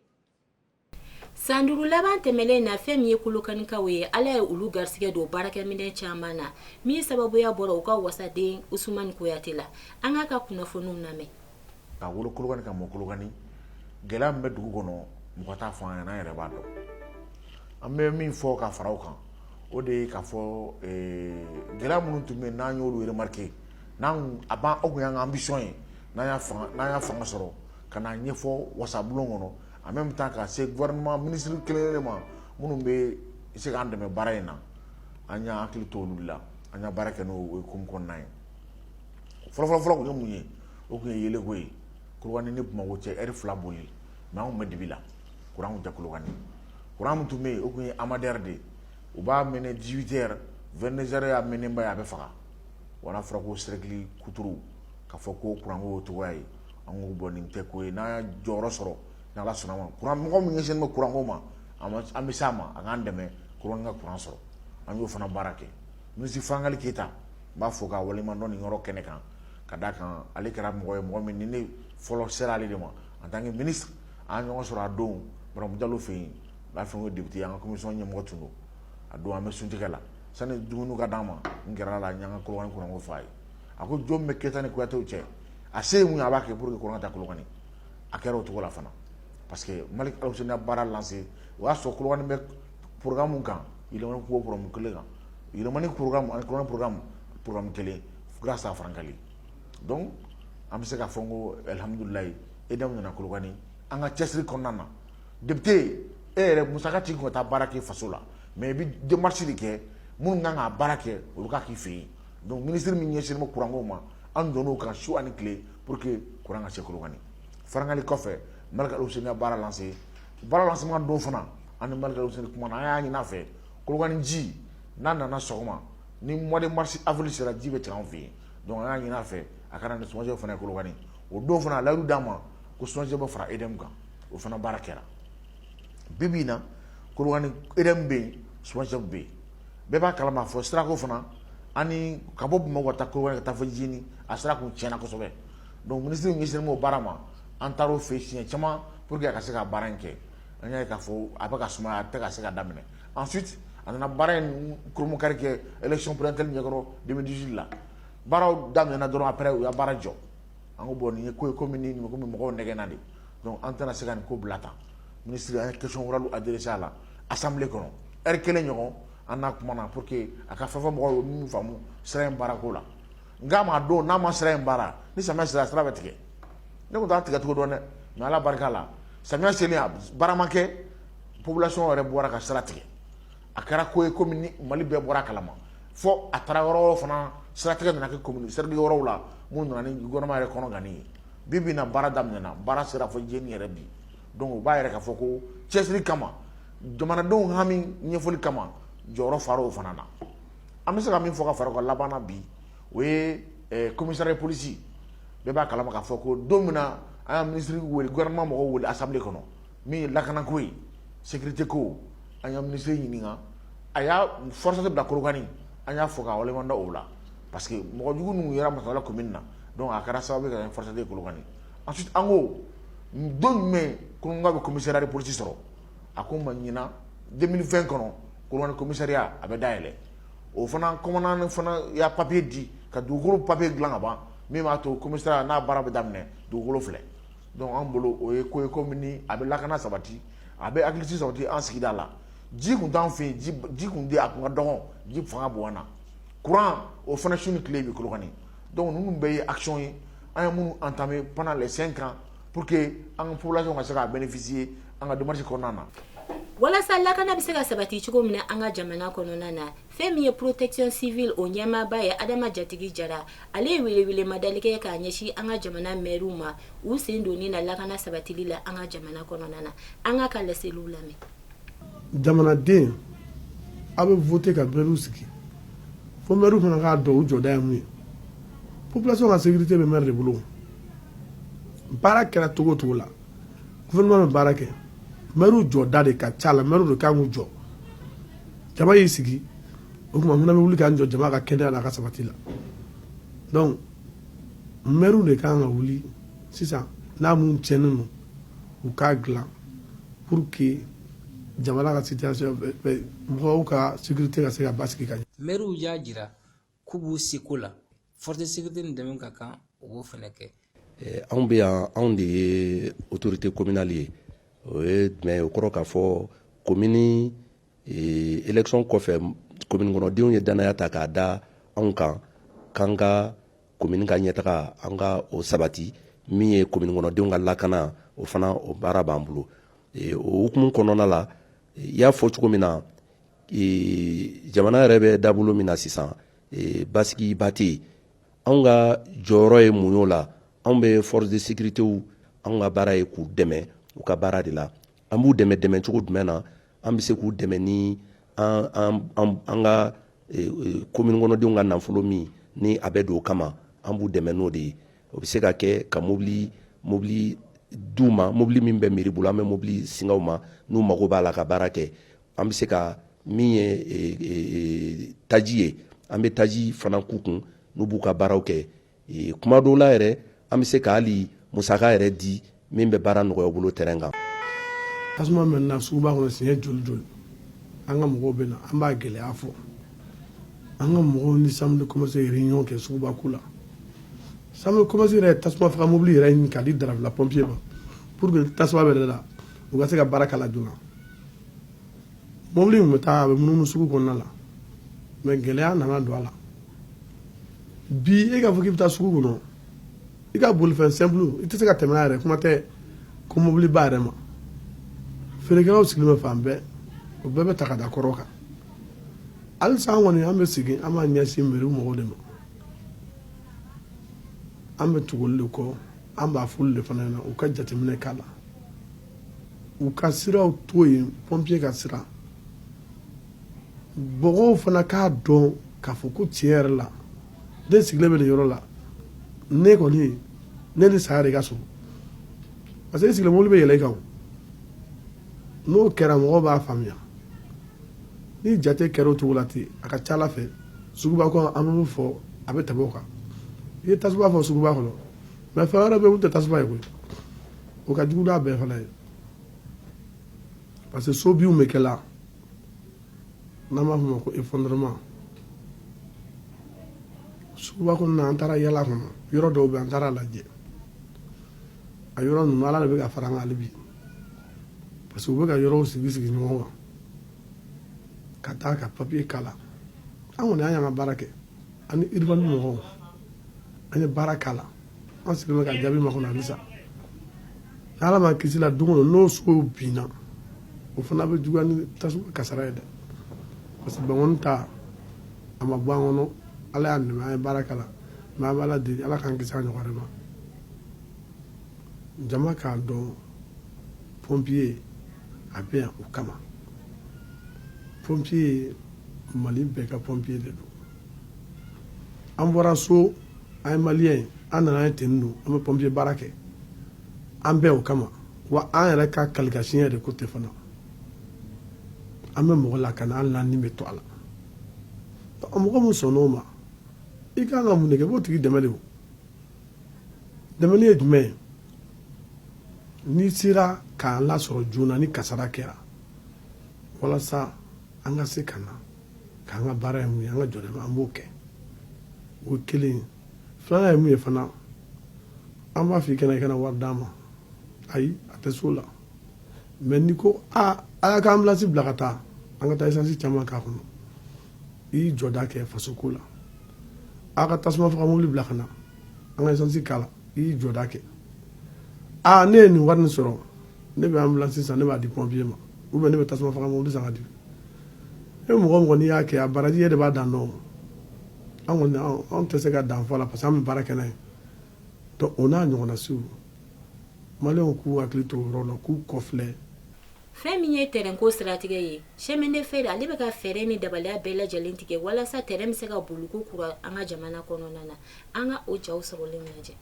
[SPEAKER 1] San 5 laban tɛmɛlen na fɛn min ye kolokanikaw ye ala ye olu garisɛgɛ don baarakɛminɛn caman na min sababuya bɔra u ka wasaden Usumani Kuyate la an ka kunnafoniw lamɛn.
[SPEAKER 13] Ka wolo kolokani ka mɔ kolokani gɛlɛya min bɛ dugu kɔnɔ mɔgɔ t'a fɔ an ɲɛna an yɛrɛ b'a dɔn an bɛ min fɔ ka fara o kan o de ye k'a fɔ gɛlɛya minnu tun bɛ yen n'an y'olu remarqué n'an a b'an o kun y'an ka ambition ye n'an y'a fanga sɔrɔ ka n'a ɲɛfɔ wasabulon kɔnɔ en même temps ka se gouvernement ministre kelen ma minnu bɛ se k'an dɛmɛ baara in na an y'a hakili to olu la an y'a baara kɛ n'o ye hokumu kɔnɔna ye fɔlɔ kun ye mun ye o kun ye yeleko ye Kolokani ni Bamakɔ cɛ heure 2 boli mais an kun bɛ dibi la courant kun tɛ Kolokani courant min tun bɛ yen o kun ye Amadère de u b'a mɛnɛ 18h 22h y'a mɛnɛ ba ye a bɛ faga wala fɔra ko cercle kuturu ka fɔ ko courant ko togoya ye an ko bɔ nin tɛ ko ye n'an y'a jɔyɔrɔ sɔrɔ n'ala sɔnna ma courant mɔgɔ min ɲɛsinnen bɛ courant ko ma an bɛ s'a ma a k'an dɛmɛ Kolokani ka courant sɔrɔ an y'o fana baara kɛ ministre Fangali Keyita n b'a fɔ ka waleɲumandɔn nin yɔrɔ kɛnɛ kan ka d'a kan ale kɛra mɔgɔ ye mɔgɔ min ni ne fɔlɔ sera ale de ma en tant que ministre an ɲɔgɔn sɔrɔ a don Baramu Jalo fɛ yen b'a fɛ n ko député an ka commission ɲɛmɔgɔ tun don a don an bɛ suntigɛ la sani dumuni ka d'an ma n gɛrɛ la n y'an ka Kolokani courant ko f'a ye a ko jɔn bɛ Keyita ni Kuyatew cɛ a se ye mun ye a b'a kɛ pour que courant ka taa Kolokani a kɛra o cogo la fana parce que Malick Al-Husseini ya baara lancé o y'a sɔrɔ Kolokani bɛ programme kan yɛlɛmani ko programme kelen kan yɛlɛmani programme ani Kolokani programme kelen grâce à Fankali donc an bɛ se ka fɔ n ko alhamdulilayi EDM nana Kolokani an ka cɛsiri kɔnɔna na député e yɛrɛ musaka t'i kun ka taa baara kɛ faso la mais i bɛ démarche de kɛ minnu kan ka baara kɛ olu ka k'i fɛ yen donc ministre min ɲɛsinnen bɛ courant ko ma an donn'o kan su ani tile pour que courant ka se Kolokani Fankali kɔfɛ Malick Al-Husseini ya baara lancé baara lancement don fana an ni Malick Al-Husseini kumana an y'a ɲini a fɛ Kolokani ji n'a nana sɔgɔma ni mois de mars avril sera ji bɛ tigɛ an fɛ yen donc an y'a ɲini a fɛ a kana ni SONAGED fana ye Kolokani o don fana a layidu d'an ma ko SONAGED bɛ fara EDM kan o fana baara kɛra bi bi in na Kolokani EDM bɛ yen SONAGED bɛ yen bɛɛ b'a kalama fɔ sirako fana ani ka bɔ Bamakɔ ka taa Kolokani ka taa fɔ Jini a sira kun tiɲɛna kosɛbɛ donc ministre ɲɛsinnen b'o baara ma an taar'o fɛ siɲɛ caman pour que a ka se ka baara in kɛ an y'a ye k'a fɔ a bɛ ka sumaya a tɛ ka se ka daminɛ ensuite a nana baara in kurumukari kɛ élection présidentielle ɲɛkɔrɔ 2018 la baaraw daminɛna dɔrɔn après u y'a baara jɔ an ko bon nin ye ko ye komi mɔgɔw nɛgɛnna de donc an tɛna se ka nin ko bila tan ministre an ye question orale adressé a la assemblée kɔnɔ heure kelen ɲɔgɔn an n'a kumana pour que a ka fɛn fɛn mɔgɔw ye min faamu sira in baarako la nka maa don n'a ma sira in baara ni samiya sera sira bɛ tigɛ ne kun t'a tigɛ cogo dɔn dɛ mais ala barika la samiya selen a baara ma kɛ population yɛrɛ bɔra ka sira tigɛ a kɛra ko ye komi ni Mali bɛɛ bɔra a kalama fo a taara yɔrɔ wɛrɛw fana siratigɛ nana kɛ commune sergeli yɔrɔw la mun nana ni gouvernement yɛrɛ kɔnɔ ganni ye bi bi na baara daminɛna baara sera fɔ Jeni yɛrɛ bi donc u b'a yɛrɛ k'a fɔ ko cɛsiri kama jamanadenw hami ɲɛfɔli kama jɔyɔrɔ fara o fana na an bɛ se ka min fɔ ka fara o kan laban na bi o ye commissariat police bɛɛ b'a kalama k'a fɔ ko don min na an y'a ministre wele gouvernement mɔgɔw wele assemblée kɔnɔ min ye lakanako ye sécurité ko an y'a ministre ɲininka a y'a forçat bila Kolokani an y'a fɔ ka waleɲuman dɔn o la parce que mɔgɔ jugu ninnu yera masala commune na donc a kɛra sababu ka forçat Kolokani ensuite an ko don jumɛn Kolokani bɛ commissariat de police sɔrɔ a ko ma ɲina 2020 kɔnɔ Kolokani commissariat a bɛ dayɛlɛ o fana commandant fana y'a papier di ka dugukolo papier dilan ka ban min b'a to commissariat n'a baara bɛ daminɛ dugukolo filɛ donc an bolo o ye ko ye komi ni a bɛ lakana sabati a bɛ hakilisigi sabati an sigida la ji kun t'an fɛ yen ji kun tɛ a kun ka dɔgɔ ji fanga bonyana courant o fana su ni tile bɛ Kolokani donc ninnu bɛɛ ye action ye an ye minnu entamé pendant les 5 ans pour que an ka population ka se ka bénéficier an ka démarche kɔnɔna na.
[SPEAKER 1] walasa lakana bɛ se ka sabati cogo min na an ka jamana kɔnɔna na fɛn min ye protection civile o ɲɛmaaba ye Adama Jatigi Jara ale ye welewele madali kɛ k'a ɲɛsin an ka jamana maires ma u sen donni na lakana sabatili la an ka jamana kɔnɔna na an ka laseliw lamɛn.
[SPEAKER 14] jamanaden a bɛ voter ka maires sigi fo maires fana k'a dɔn u jɔda ye mun ye population ka sécurité bɛ maire de bolo baara kɛra cogo o cogo la gouvernement bɛ baara kɛ maire jɔda de ka ca la maire de kan k'u jɔ jama y'i sigi o tuma fana bɛ wuli k'an jɔ jama ka kɛnɛya la a ka sabati la donc maire de kan ka wuli sisan n'a mun tiɲɛnen don u k'a dilan pour que jamana ka situation mɔgɔw ka sécurité ka se ka basigi ka ɲɛ.
[SPEAKER 15] maire y'a jira k'u b'u seko la force de sécurité ni dɛmɛ ka kan u b'o fana kɛ.
[SPEAKER 16] anw bɛ yan anw de ye autorité communale ye o ye jumɛn ye o kɔrɔ k'a fɔ commune élection kɔfɛ commune kɔnɔdenw ye danaya ta k'a da anw kan k'an ka commune ka ɲɛtaga an ka o sabati min ye commune kɔnɔdenw ka lakana o fana o baara b'an bolo o hukumu kɔnɔna la i y'a fɔ cogo min na jamana yɛrɛ bɛ dabolo min na sisan basigi ba tɛ yen anw ka jɔyɔrɔ ye mun y'o la anw bɛ force de sécurité anw ka baara ye k'u dɛmɛ u ka baara de la an b'u dɛmɛ cogo jumɛn na an bɛ se k'u dɛmɛ ni an ka commune kɔnɔdenw ka nafolo min ni a bɛ don o kama an b'u dɛmɛ n'o de ye o bɛ se ka kɛ ka mobili d'u ma mobili min bɛ mairie bolo an bɛ mobili singaw ma n'u mago b'a la ka baara kɛ an bɛ se ka min ye taji ye an bɛ taji fana k'u kun n'u b'u ka baaraw kɛ kuma dɔw la yɛrɛ an bɛ se ka hali musaka yɛrɛ di min bɛ baara nɔgɔya bolo terrain kan.
[SPEAKER 14] tasuma mɛn na suguba kɔnɔ siɲɛ joli an ka mɔgɔw bɛ na an b'a gɛlɛya fɔ an ka mɔgɔw ni samedi commencé réunion kɛ suguba ko la samedi commencé yɛrɛ tasuma faga mobili yɛrɛ ɲini k'a di darafila pompier ma pour que tasuma bɛ la u ka se ka baara kala joona mobili min bɛ taa a bɛ munumunu sugu kɔnɔna la mais gɛlɛya nana don a la bi e k'a fɔ k'i bɛ taa sugu kɔnɔ i ka bolifɛn simple i tɛ se ka tɛmɛ a yɛrɛ kuma tɛ ko mobili ba yɛrɛ ma feerekɛlaw sigilen bɛ fan bɛɛ o bɛɛ bɛ ta ka da kɔrɔ kan halisa an kɔni an bɛ sigi an b'a ɲɛsin mairie mɔgɔw de ma an bɛ tuguli de kɔ an b'a f'olu de fana ɲɛna u ka jateminɛ k'a la u ka siraw to yen pompier ka sira mɔgɔw fana k'a dɔn k'a fɔ ko tiɲɛ yɛrɛ la ne sigilen bɛ nin yɔrɔ la ne kɔni ne ni saya de ka so parce que e sigilen mobili bɛ yɛlɛ i kan n'o kɛra mɔgɔw b'a faamuya ni jate kɛra o cogo la ten a ka ca ala fɛ suguba kɔnɔ an bɛ fɔ a bɛ tɛmɛ o kan i ye tasuma fɔ suguba kɔnɔ mais fɛn wɛrɛ bɛ yen o tɛ tasuma ye koyi o ka jugu n'a bɛɛ fana ye parce que so binw bɛ kɛla n'an b'a fɔ o ma ko effondrement suguba kɔnɔ na an taara yala kɔnɔ yɔrɔ dɔw bɛ an taara lajɛ a yɔrɔ ninnu ala de bɛ ka fara an kan hali bi parce que u bɛ ka yɔrɔw sigi sigi ɲɔgɔn kan ka taa ka papiye k'a la an kɔni an y'an ka baara kɛ ani urbain mɔgɔw an ye baara k'a la an sigilen bɛ ka jaabi makɔnɔ halisa ala ma kisi la don o don n'o sow binna o fana bɛ juguya ni tasuma kasara ye dɛ parce que bangoni ta a ma bɔ an kɔnɔ ala y'a nɛmɛ an ye baara k'a la mais an bɛ ala deli ala k'an kisi a ɲɔgɔn wɛrɛ ma jama k'a dɔn pompier a bɛ yan o kama pompier mali bɛɛ ka pompier de don an bɔra so an ye maliyɛn ye an nana ye ten don an bɛ pompier baara kɛ an bɛɛ o kama wa an yɛrɛ ka qualification de ko tɛ fana an bɛ mɔgɔ lakana hali n'an ni bɛ to a la mɔgɔ min sɔnn'o ma i kan ka mun de kɛ i b'o tigi dɛmɛ de o dɛmɛni ye jumɛn ye n'i sera k'an lasɔrɔ joona ni kasara kɛra walasa an ka se ka na k'an ka baara ye mun ye an ka jɔlen an b'o kɛ o ye kelen ye filanan ye mun ye fana an b'a fɔ i kana i kana wari d'an ma ayi a tɛ so la mais n'i ko a y'a ka ambulance bila ka taa an ka taa essence caman k'a kɔnɔ i y'i jɔda kɛ fasoko la a ka tasuma faga mobili bila ka na an ka essence k'a la i y'i jɔda kɛ ne ye nin wari nin sɔrɔ ne bɛ ambulance san ne b'a di pompier ma ou bien ne bɛ tasuma faga mobili san ka di e mɔgɔ mɔgɔ n'i y'a kɛ a baraji e de b'a dan nɔ an kɔni an tɛ se ka dan fɔ la parce que an bɛ baara kɛ n'a ye donc o n'a ɲɔgɔnna siw maliyɛnw k'u hakili to o yɔrɔ la k'u kɔfilɛ
[SPEAKER 1] fɛn min ye terrain ko siratigɛ ye chemin de fer ale bɛ ka fɛɛrɛ ni dabaliya bɛɛ lajɛlen tigɛ walasa terrain bɛ se ka boli ko kura an ka jamana kɔnɔna na an ka o jaw sɔrɔlen lajɛ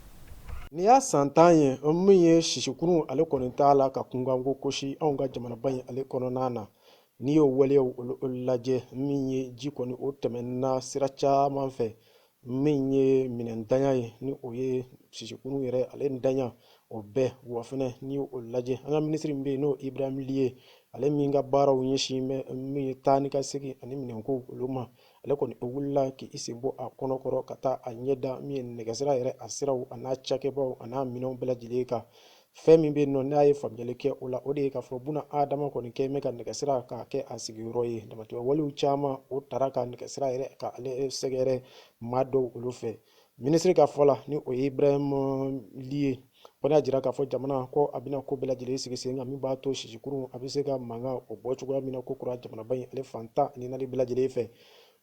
[SPEAKER 17] nin y'a san 10 ye min ye sisikurun ale kɔni t'a la ka kunkanko kosi anw ka jamanaba in ale kɔnɔna na n'i y'o waleyaw olu lajɛ min ye ji kɔni o tɛmɛna sira caman fɛ min ye minɛntanya ye ni o ye sisikurun yɛrɛ ale ntanya o bɛɛ wa fɛnɛ n'i y'o lajɛ an ka minisiri min bɛ yen n'o Ibrahim Liye ale min ka baaraw ɲɛsin bɛ min ye taa ni ka segin ani minɛnko olu ma ale kɔni o wulila k'i sen bɔ a kɔnɔkɔrɔ ka taa a ɲɛda min ye nɛgɛsira yɛrɛ a siraw a n'a cakɛbaw a n'a minɛnw bɛɛ lajɛlen kan fɛn min bɛ yen nɔ n'a ye faamuyali kɛ o la o de ye k'a fɔ buna adama kɔni kɛ bɛ ka nɛgɛsira k'a kɛ a sigiyɔrɔ ye damatɛmɛ walew caman o tara ka nɛgɛsira yɛrɛ ka ale sɛgɛrɛ maa dɔw olu fɛ minisiri ka fɔ la ni o ye Ibrahim Liye o y'a jira k'a fɔ jamana ko a bɛna ko bɛɛ lajɛlen sigi sen kan min b'a to sisikurun a bɛ se ka mankan o bɔ cogoya min na ko kura jamanaba in ale fan 10 ni 4 bɛɛ lajɛlen fɛ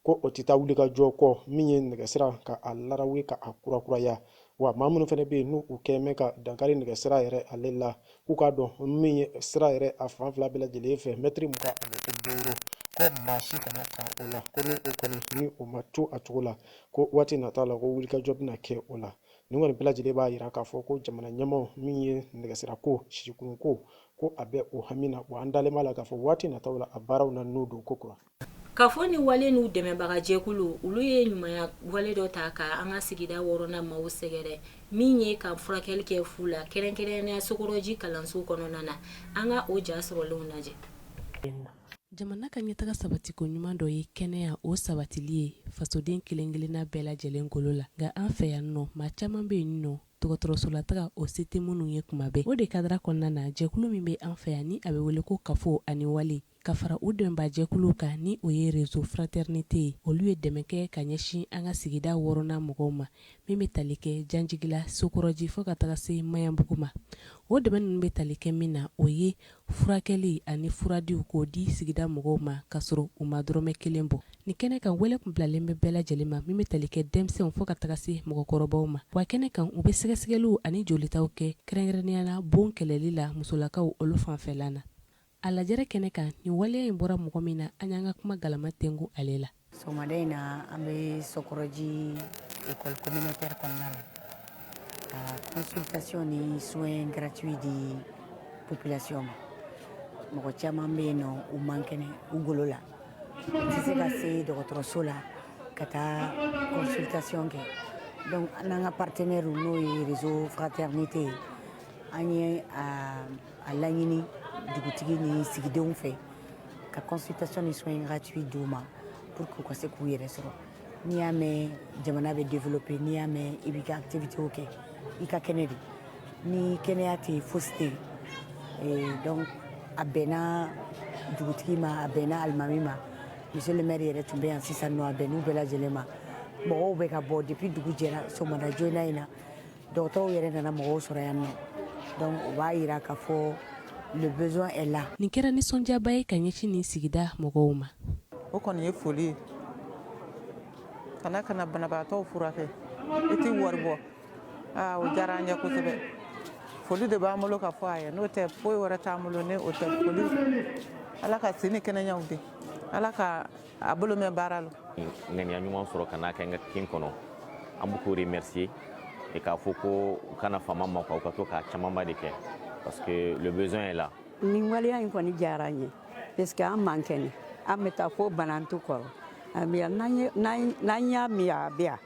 [SPEAKER 17] ko o tɛ taa wuli ka jɔ kɔ min ye nɛgɛsira ka a larawe ka a kurakuraya wa maa minnu fana bɛ yen n'u kɛ mɛ ka dankari nɛgɛsira yɛrɛ ale la k'u k'a dɔn min ye sira yɛrɛ a fan 2 bɛɛ lajɛlen fɛ mɛtiri 25 ko maa si kana kan o la ko ni o kɔni ni o ma to a cogo la ko waati nata la ko wulikajɔ bɛna kɛ o la nin kɔni bɛɛ lajɛlen b'a jira k'a fɔ ko jamana ɲɛmaaw min ye nɛgɛsira ko sisikurun ko a bɛ o hami na wa an dalen b'a la k'a fɔ waati nataw la a baaraw na n'o don ko kura
[SPEAKER 1] ka fɔ ni wale n'u dɛmɛbaga jɛkulu olu ye ɲumanya wale dɔ ta ka an ka sigida wɔɔrɔnan maaw sɛgɛrɛ min ye ka furakɛli kɛ fu la kɛrɛnkɛrɛnnenya Sokoroji kalanso kɔnɔna na an ka o ja sɔrɔlenw lajɛ
[SPEAKER 18] jamana ka ɲɛtaga sabatiko ɲuman dɔ ye kɛnɛya o sabatili ye fasoden kelen-kelenna bɛɛ lajɛlen golo la nka an fɛ yan nɔ maa caman bɛ yen nɔ dɔgɔtɔrɔsola taga o se tɛ minnu ye kuma bɛɛ o de kadara kɔnɔna na jɛkulu min bɛ an fɛ yan ni a bɛ wele ko kafo ani wale ka fara u dɛmɛba jɛkulu kan ni o ye réseau fraternité ye olu ye dɛmɛ kɛ ka ɲɛsin an ka sigida wɔɔrɔnan mɔgɔw ma min bɛ tali kɛ Janjigila Sokoroji fo ka taga se Mayanbugu ma o dɛmɛ ninnu bɛ tali kɛ min na o ye furakɛli ani furadiw k'o di sigida mɔgɔw ma ka sɔrɔ u ma dɔrɔmɛ kelen bɔ ni kɛnɛ kan wele kun bilalen bɛ bɛɛ lajɛlen ma min bɛ tali kɛ denmisɛnw fo ka taga se mɔgɔkɔrɔbaw ma wa kɛnɛ kan u bɛ sɛgɛsɛgɛliw ani jolitaw kɛ kɛrɛnkɛrɛnnenya bon kɛlɛli la musolakaw olu fanfɛla na a lajɛrɛ kɛnɛ kan ni waleya in bɔra mɔgɔ min na an y'an ka kuma galama tengu ale la
[SPEAKER 19] sɔgɔmada in na an bɛ Sokoroji école communautaire kɔnɔna la ka consultation ni soins gratuits di population ma mɔgɔ caman bɛ yen nɔ u man kɛnɛ u golo la u tɛ se ka se dɔgɔtɔrɔso la ka taa consultation kɛ donc n'an ka partenaire n'o ye réseau fraternité an ye a laɲini dugutigi ni sigidenw fɛ ka consultation ni soins gratuits d'u ma pour que u ka se k'u yɛrɛ sɔrɔ n'i y'a mɛn jamana bɛ développer n'i y'a mɛn i b'i ka activité kɛ i ka kɛnɛ de ni kɛnɛya tɛ yen fosi tɛ yen donc a bɛnna dugutigi ma a bɛnna alimami ma monsieur le maire yɛrɛ tun bɛ yan sisan nɔ a bɛnn'u bɛɛ lajɛlen ma mɔgɔw bɛ ka bɔ depuis dugu jɛra sɔgɔmada joona in na dɔgɔtɔrɔw yɛrɛ nana mɔgɔw sɔrɔ yan nɔ donc o b'a yira k'a fɔ le besoin est là.
[SPEAKER 18] Nin kɛra nisɔndiyaba ye ka ɲɛsin nin sigida mɔgɔw ma.
[SPEAKER 20] O kɔni ye foli ye kana banabaatɔw furakɛ i t'i wari bɔ o diyara an ye kosɛbɛ foli de b'an bolo ka fɔ a ye n'o tɛ foyi wɛrɛ t'an bolo ni o tɛ foli ala ka si ni kɛnɛyaw di ala ka a bolo mɛn baara la.
[SPEAKER 21] ŋaniya ɲuman sɔrɔ ka n'a kɛ n ka kin kɔnɔ an b'u k'o remercier et k'a fɔ ko u kana fama ma u ka to k'a camanba de kɛ parce que le besoin est là.
[SPEAKER 22] Nin waleya in kɔni diyara an ye parce que an man kɛnɛ an bɛ taa fo banantu kɔrɔ n'an y'a min a bɛ yan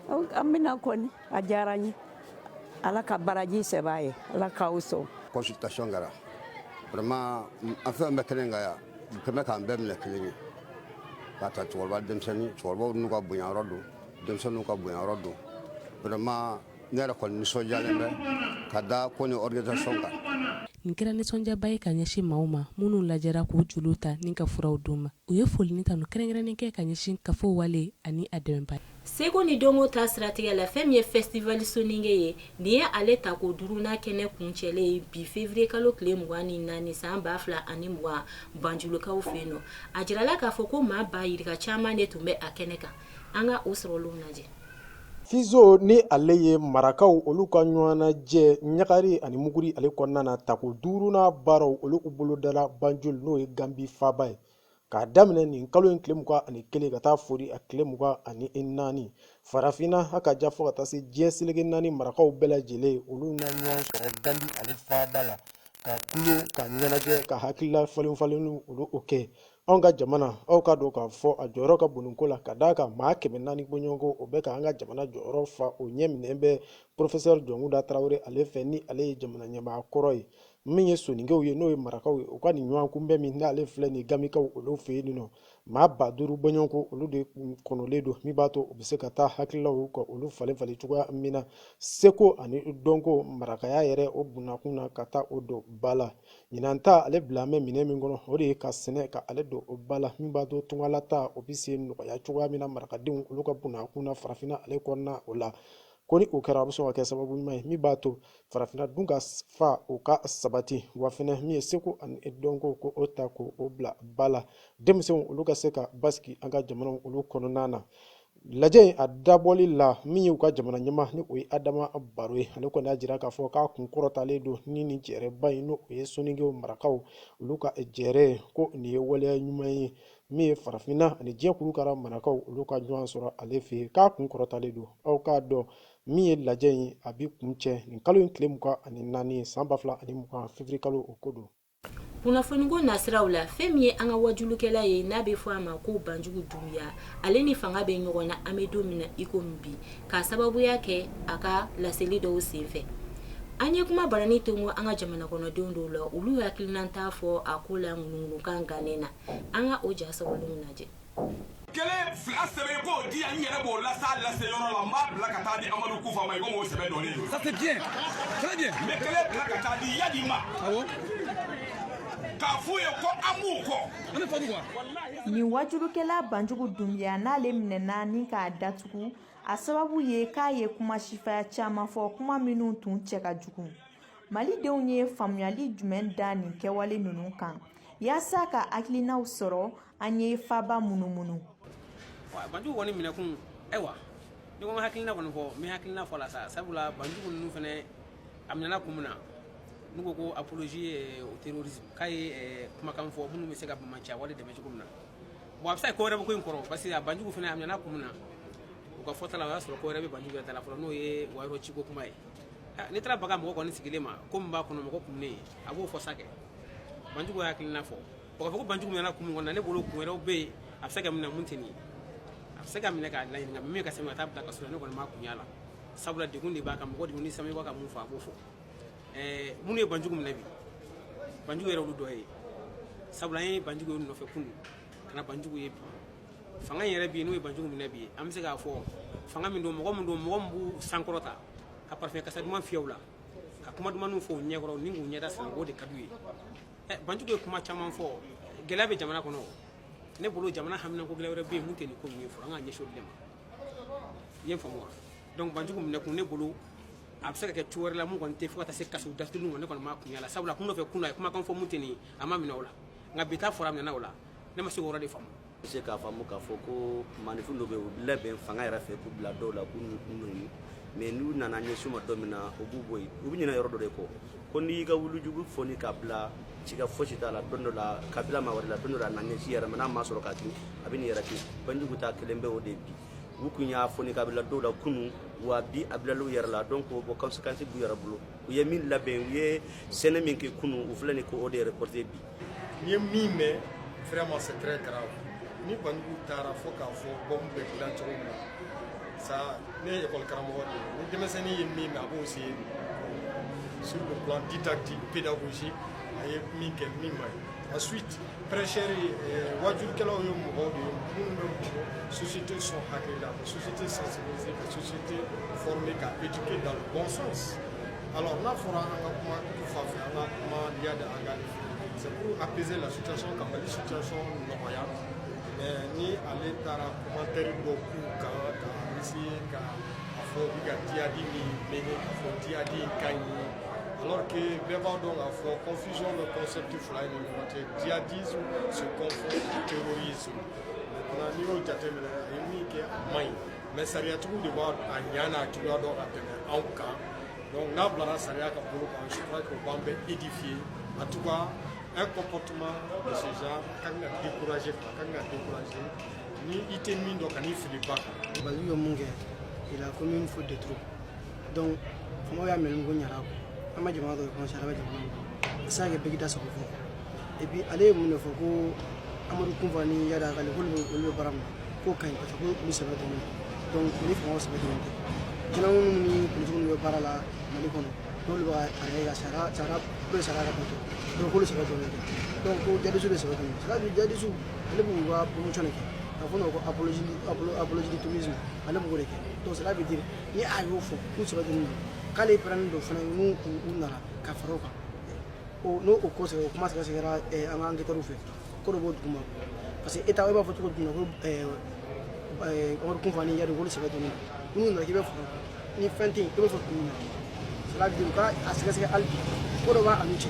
[SPEAKER 22] an bɛna kɔni a diyara an ye ala ka baraji sɛbɛn a ye ala k'aw sɔn.
[SPEAKER 23] consultation kɛra vraiment an fɛn bɛɛ kelen kan yan kɛmɛ k'an bɛɛ minɛ kelen ye k'a ta cɛkɔrɔba denmisɛnnin cɛkɔrɔbaw n'u ka bonyayɔrɔ don denmisɛnninw ka bonyayɔrɔ don vraiment ne yɛrɛ kɔni nisɔndiyalen bɛ ka da ko ni organisation kan.
[SPEAKER 18] Nin kɛra nisɔndiyaba ye ka ɲɛsin maaw ma minnu lajɛra k'u joliw ta ni ka furaw d'u ma u ye folini tanu kɛrɛnkɛrɛnnen kɛ ka ɲɛsin kafo wale ani a dɛmɛba.
[SPEAKER 1] Seko ni dongo ta siratigɛ la fɛn min ye festival soninge ye nin ye ale ta ko duruna kɛnɛ kuncɛlen ye bi février kalo tile 24 san 2020 Banjulukaw fɛ yen nɔ a jirala k'a fɔ ko maa ba yirika caman de tun bɛ a kɛnɛ kan an ka o sɔrɔlenw lajɛ.
[SPEAKER 17] Fizo ni ale ye marakaw olu ka ɲɔgɔnna jɛ ɲagari ani muguri ale kɔnɔna na tako duruna baaraw olu bolo dala Banjul n'o ye Gambi faaba ye k'a daminɛ nin kalo in tile 21 ka taa fori a tile 24 farafina haka ja fɔ ka taa se diɲɛ selege 4 marakaw bɛɛ lajɛlen olu na ɲɔgɔn sɔrɔ Gambi ale faaba la ka kulo ka ɲɛnajɛ ka hakilila falen olu o kɛ anw ka jamana aw ka dɔn k'a fɔ a jɔyɔrɔ ka bon ko la ka d'a kan maa 400 bɔɲɔgɔnko o bɛ ka an ka jamana jɔyɔrɔ fa o ɲɛ minɛ bɛ professeur Jɔnkuda Tarawele ale fɛ ni ale ye jamana ɲɛmaa kɔrɔ ye min ye soningew ye n'o ye marakaw ye o ka nin ɲɔgɔn kunbɛn min n'ale filɛ ni gamikaw olu fɛ yen nɔ maa 5000 bɔɲɔgɔnko olu de kɔnɔlen don min b'a to u bɛ se ka taa hakililaw ka olu falen cogoya min na seko ani dɔnko marakaya yɛrɛ o bunakun na ka taa o don ba la ɲinan ta ale bila mɛ minɛ min kɔnɔ o de ye ka sɛnɛ ka ale don o ba la min b'a to tungala ta o bɛ se nɔgɔya cogoya min na marakadenw olu ka bunakun na farafina ale kɔnɔna o la ko ni o kɛra a bɛ sɔn ka kɛ sababu ɲuman ye min b'a to farafina dun ka fa o ka sabati wa fɛnɛ min ye seko ani dɔnko ko o ta ko o bila ba la denmisɛnw olu ka se ka basigi an ka jamanaw olu kɔnɔna na lajɛ a dabɔli la min ye u ka jamana ɲɛma ni o ye Adama Baro ye ale kɔni y'a jira k'a fɔ k'a kun kɔrɔtalen don ni nin jɛrɛba in n'o ye soningew marakaw olu ka jɛrɛ ko nin ye waleya ɲuman ye min ye farafina ani diɲɛ kurukara marakaw olu ka ɲɔgɔn sɔrɔ ale fɛ yen k'a kun kɔrɔtalen don aw k'a dɔn min ye lajɛ in a bi kun cɛ nin kalo in tile 24 san 2020 février kalo o ko don.
[SPEAKER 1] Kunnafoniko nasiraw la fɛn min ye an ka wajulukɛla ye n'a bɛ fɔ a ma ko Banjugu Dunbiya ale ni fanga bɛ ɲɔgɔn na an bɛ don min na i komi bi k'a sababuya kɛ a ka laseli dɔw senfɛ an ye kuma barani tongo an ka jamana kɔnɔdenw dɔw la olu hakilina t'a fɔ a ko la ŋunuŋunukan gannen na an ka o jasɔrɔlenw lajɛ.
[SPEAKER 24] Kelen fila sɛbɛn ko di an yɛrɛ b'o lasa lase yɔrɔ la n b'a bila ka taa di Amadu Kufa ma i ko m'o sɛbɛn dɔɔnin don. Ça c'est bien, très bien. Mais kelen bila ka taa di Yadi ma. Awɔ. K'a f'u ye ko an b'u kɔ. An bɛ fɔ quoi?
[SPEAKER 9] Nin wajulukɛla Banjugu Dunbiya n'ale minɛna ni k'a datugu a sababu ye k'a ye kuma sifaya caman fɔ kuma minnu tun cɛ ka jugu. Malidenw ye faamuyali jumɛn da nin kɛwale ninnu kan yaasa ka hakilinaw sɔrɔ an ye faba munumunu.
[SPEAKER 25] Banjugu kɔni minɛkun ayiwa ni ko n hakilina kɔni fɔ n bɛ hakilina fɔ la sa sabula Banjugu ninnu fɛnɛ a minɛna kun min na n'u ko apologie au terrorisme k'a ye kumakan fɔ minnu bɛ se ka Bamaciya wale dɛmɛ cogo min na bon a bɛ se ka ko wɛrɛ bɛ ko in kɔrɔ parce que a Banjugu fɛnɛ a minɛna kun min na u ka fɔta la o y'a sɔrɔ ko wɛrɛ bɛ Banjugu yɛrɛ ta la fɔlɔ n'o ye wayɔrɔ ciko kuma ye n'i taara baga mɔgɔ kɔni sigilen ma ko min b'a kɔnɔ mɔgɔ kun ne ye a b'o fɔ sa kɛ Banjugu hakilina fɔ k'a fɔ ko Banjugu minɛna kun min kɔnɔ ne bolo kun wɛrɛw bɛ yen a bɛ se ka minɛ mun tɛ nin ye se ka minɛ k'a laɲini nka min ka se ka taa bila ka sɔrɔ ne kɔni ma kunya la sabula degun de b'a kan mɔgɔ degun ni sami b'a ka mun fɔ a b'o fɔ minnu ye banjugu minɛ bi banjugu yɛrɛ olu dɔ ye sabula an ye banjugu ye nɔfɛ kunun ka na banjugu ye bi fanga in yɛrɛ bi n'o ye banjugu minɛ bi an bɛ se k'a fɔ fanga min don mɔgɔ min b'u sankɔrɔta ka parfum kasa duman fiyɛ u la ka kuma dumanw fɔ u ɲɛkɔrɔ ni k'u ɲɛda siran o de ka d'u ye banjugu ye kuma caman fɔ gɛlɛya bɛ jamana kɔnɔ ne bolo jamana hamina ko gɛlɛya wɛrɛ bɛ yen mun tɛ nin ko ninnu ye fɔlɔ an ka ɲɛsin olu de ma i ye n faamu wa donc banjugu minɛ kun ne bolo a bɛ se ka kɛ cogo wɛrɛ la mun kɔni tɛ fo ka taa se kaso datugu ma ne kɔni ma kunya la sabula kun nɔfɛ kun na a ye kumakan fɔ mun tɛ nin a ma minɛ o la nka bi taa fɔra a minɛna o la ne ma se k'o yɔrɔ de faamu.
[SPEAKER 2] se k'a faamu k'a fɔ ko manifin dɔ bɛ yen u labɛn fanga yɛrɛ fɛ k'u bila dɔw la k'u nɔni mais n'u nana ɲɛsin ma don min na u b'u bɔ yen u bɛ ɲinɛ yɔrɔ dɔ de kɔ ko n'i y'i ka wulujugu fɔni k'a bila ci ka fosi t'a la don dɔ la kabila ma wɛrɛ la don dɔ la a na ɲɛsin yɛrɛ ma n'a ma sɔrɔ k'a kin a bɛ nin yɛrɛ kin banjugu ta kelen bɛ o de bi u kun y'a fɔni k'a bila dɔw la kunun wa bi a bilala u yɛrɛ la donc bon conséquence b'u yɛrɛ bolo u ye min labɛn u ye sɛnɛ min kɛ kunun u filɛ nin ko o de reporter bi.
[SPEAKER 8] N ye min mɛn vraiment c'est très grave ni banjugu taara fo k'a fɔ bombe bɛ dilan cogo min na ça ne ye école karamɔgɔ de ye ni denmisɛnnin ye min mɛn a b'o se sur le plan didactique pédagogique a ye min kɛ min ma ɲi ensuite prêcheurs ye wajurukɛlaw ye mɔgɔw de ye minnu bɛ mɔgɔ société sɔn hakili la ka société sensibiliser ka société former ka éduquer dans le bon sens alors n'a fɔra an ka kuma fan fɛ an ka kuma liya de an ka c'est pour apaiser la situation ka Mali situation nɔgɔya mais ni ale taara commentaire dɔ k'u kan ka essayer ka a fɔ u bɛ ka djihadi min mɛnɛ k'a fɔ djihadi in ka ɲi alors que bɛɛ b'a dɔn k'a fɔ confusion de concept fila ni ɲɔgɔn cɛ djihadisme se confond terrorisme maintenant n'i y'o jateminɛ a ye min kɛ a man ɲi mais sariyatigiw de b'a a ɲa n'a juguya dɔn ka tɛmɛ anw kan donc n'a bilara sariya ka bolo kan je crois que o b'an bɛɛ édifier en tout cas un comportement de ce genre kan ka décourager ni i tɛ min dɔn ka n'i fili ba kan.
[SPEAKER 3] Banjugu ye mun kɛ il a commis une faute de trop donc faamaw y'a mɛn ko ɲara an ma jamana dɔ kɔnɔ sariya bɛ jamana kɔnɔ a se ka kɛ bɛɛ k'i da sago fɔ et puis ale ye mun de fɔ ko Amadu Kunfa ni Yada Kale k'olu bɛ baara min k'o ka ɲi parce que olu sɛbɛ tɛ min donc ni faamaw sɛbɛ tɛ min tɛ jinɛw ni politigiw minnu bɛ baara la Mali kɔnɔ n'olu bɛ ka ka sariya ka bato donc k'olu sɛbɛ tɛ min tɛ donc ko jadisu de sɛbɛ tɛ min c'est-à-dire jadisu ale b'u ka promotion de kɛ a fɔ n'o ko apologie du tourisme ale b'o de kɛ donc cela veut dire ni a y'o fɔ k'u sɛbɛ tɛ min don k'ale pɛrɛnnen don fana n'u nana ka fara o kan n'o o ko sɛbɛ o kuma sɛgɛsɛgɛra an ka enquêteurs fɛ ko dɔ b'o duguma parce que état b'a fɔ cogo jumɛn ko Amadu Kunfa ni Yadi k'olu sɛbɛ tɛ min don n'u nana k'i bɛ fara ni fɛn tɛ yen i bɛ fɔ k'u minɛ cela veut dire u ka a sɛgɛsɛgɛ hali bi ko dɔ b'a n'u cɛ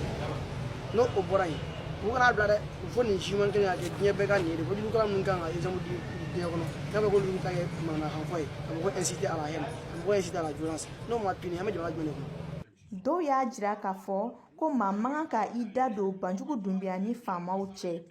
[SPEAKER 3] n'o o bɔra yen u kana bila dɛ u fɔ nin siman kelen ka kɛ diɲɛ bɛɛ ka nin ye de wajulukɛla minnu kan ka exemple di diɲɛ kɔnɔ n'a fɔ k'olu ta kɛ manamanakan fɔ ye ka mɔgɔ inciter à la haine ka mɔgɔ inciter à la violence n'o ma to yen an bɛ jamana jumɛn de kɔnɔ.
[SPEAKER 4] Dɔw y'a jira k'a fɔ ko maa man kan ka i da don Banjugu Dunbiya ni faamaw cɛ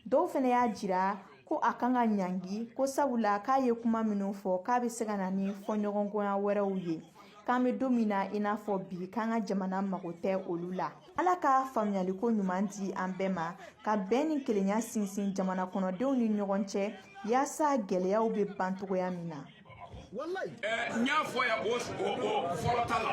[SPEAKER 4] dɔw fana y'a jira ko a kan ka ɲangi ko sabula k'a ye kuma minnu fɔ k'a bɛ se ka na ni fɔɲɔgɔnkɔya wɛrɛw ye k'an bɛ don min na i n'a fɔ bi k'an ka jamana mago tɛ olu la. Ala ka faamuyaliko ɲuman di an bɛɛ ma ka bɛn ni kelenya sinsin jamana kɔnɔdenw ni ɲɔgɔn cɛ yaasa gɛlɛyaw bɛ ban cogoya min na.
[SPEAKER 24] N y'a fɔ yan o fɔlɔ ta la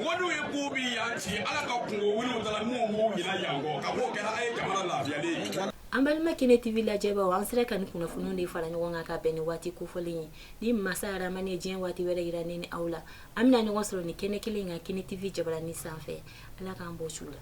[SPEAKER 24] wadu ye ko bi yan ci Ala ka kungo wuli da la mun b'u ɲina yan kɔ ka b'o kɛra a ye jamana lafiyalen.
[SPEAKER 1] An balima Kene TV lajɛbaaw an sera ka nin kunnafoniw de fara ɲɔgɔn kan ka bɛn ni waati kofɔlen ye ni masa Aramani ye diɲɛ waati wɛrɛ yira ne ni aw la an bɛna ɲɔgɔn sɔrɔ ni kɛnɛ kelen kan Kene TV jabaranin sanfɛ Ala k'an bɔ su la.